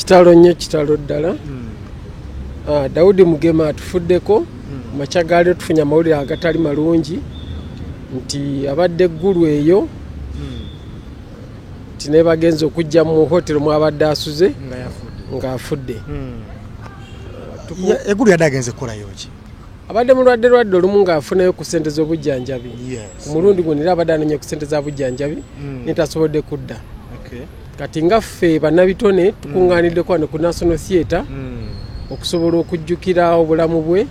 kitalo nnyo kitalo ddala. Daudi Mugema atufuddeko makyagaali tufunya amawulire agatali malungi nti abadde eggulu eyo tine bagenze okujja mu hotelo mwabadde asuze nga afudde. Eggulu yadde agenze kukolayo ki? Abadde mulwadde lwadde olumu ng'afunayo ku ssente z'obujjanjabi. Ku mulundi guno era abadde anoonya ku ssente za bujjanjabi netasobodde kudda. Kati nga ffe bannabitone tukuŋŋaaniddeko wano ku National Theatre okusobola okujjukira obulamu bwe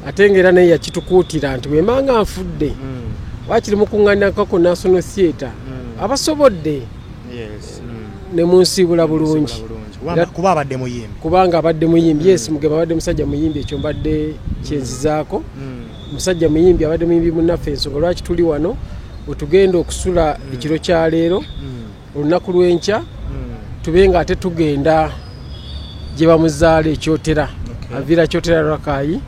ate ng'era naye yakitukuutira nti bwemanga nfudde wakiri mukuŋŋaanirako ku National Theatre abasobodde ne munsiibula bulungi kuba abadde muyimbi kubanga abadde muyimbi. Yes, Mugema abadde musajja muyimbi, ekyo mbadde kyenzizaako. Musajja muyimbi abadde muyimbi munnaffe, ensonga lwaki tuli wano bwetugenda okusula ekiro kya leero olunaku lw'enkya tube nga ate tugenda gye bamuzaala ekyotera avira kyotera Lwakaayi.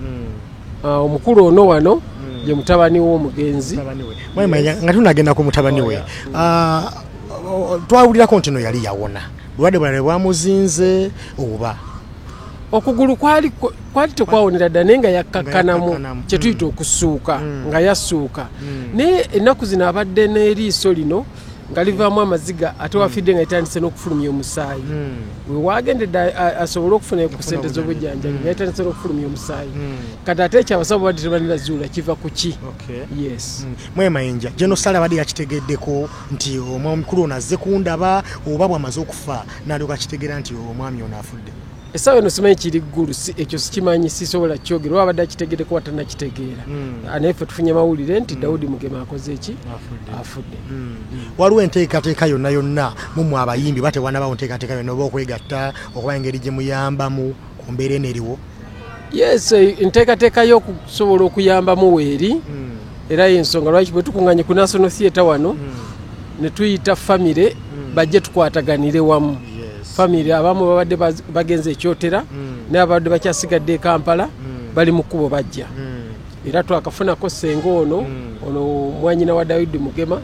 Omukulu ono wano ye mutabani w'omugenzi nga tunagenda ku mutabani we. Twawulirako nti no yali yawona bulwadde bulala bwamuzinze oba okugulu kwali tekwawonera dda naye nga yakkakkanamu kye tuyita okusuuka nga yassuuka naye ennaku zino abadde n'eriiso lino nga livaamu amaziga ate wafidde nga yatandise n'okufulumya omusaayi. We waagendedde asobole okufuna ku ssente z'obujjanjabi nga yatandise n'okufulumya omusaayi. Kati ate ekyabasawo badde tebanirazuula kiva ku ki? Yes. Mwemayinja General Ssaalaba abadde yakitegeddeko nti omwami mukulu ono azze kundaba oba bw'amaze okufa n'alyoka akitegeera nti omwami ono afudde. Essaawa eno simanyi kiri ggulu, ekyo sikimanyi, sisobola kyogera oba abadde akitegeddeko watannakitegeera. Naye ffe tufunye mawulire nti Daudi Mugema akoze eki? Afudde. Waliwo enteekateeka yonna yonna mumwe abayimbi batewannabawo nteekateeka yonna oba okwegatta okuba engeri gye muyambamu ku mbeera eno eriwo? Yes, enteekateeka y'okusobola okuyambamu weeri era y'ensonga lwaki bwe tukuŋŋanye ku National Theatre wano ne tuyita famire bajje tukwataganire wamu. Family abamu babadde bagenze ekyotera naye abadde bakyasigadde e Kampala bali mu kkubo bajja. Era twakafunako ssenga ono mwanyina wa Daudi Mugema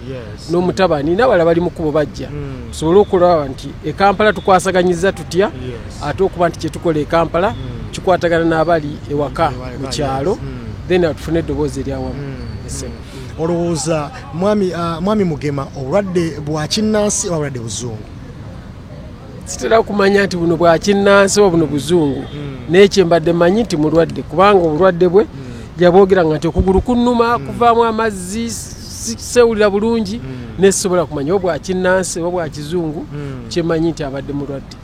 n'omutabani n'abalala bali mu kkubo bajja tusobole okulaba nti e Kampala tukwasaganyiza tutya ate okuba nti kyetukola e Kampala kikwatagana n'abali ewaka mu kyalo then atufune eddoboozi eryawamu. Olowooza mwami Mugema obulwadde bwa kinnansi oba obulwadde buzungu? Sitera kumanya nti buno bwa kinnansi oba buno buzungu naye kye mbadde mmanyi nti mulwadde kubanga obulwadde bwe yaboogeranga nti okugulu kunnuma kuvaamu amazzi sisewulira bulungi ne sisobola kumanya oba bwa kinnansi oba bwa kizungu kye mmanyi nti abadde mulwadde.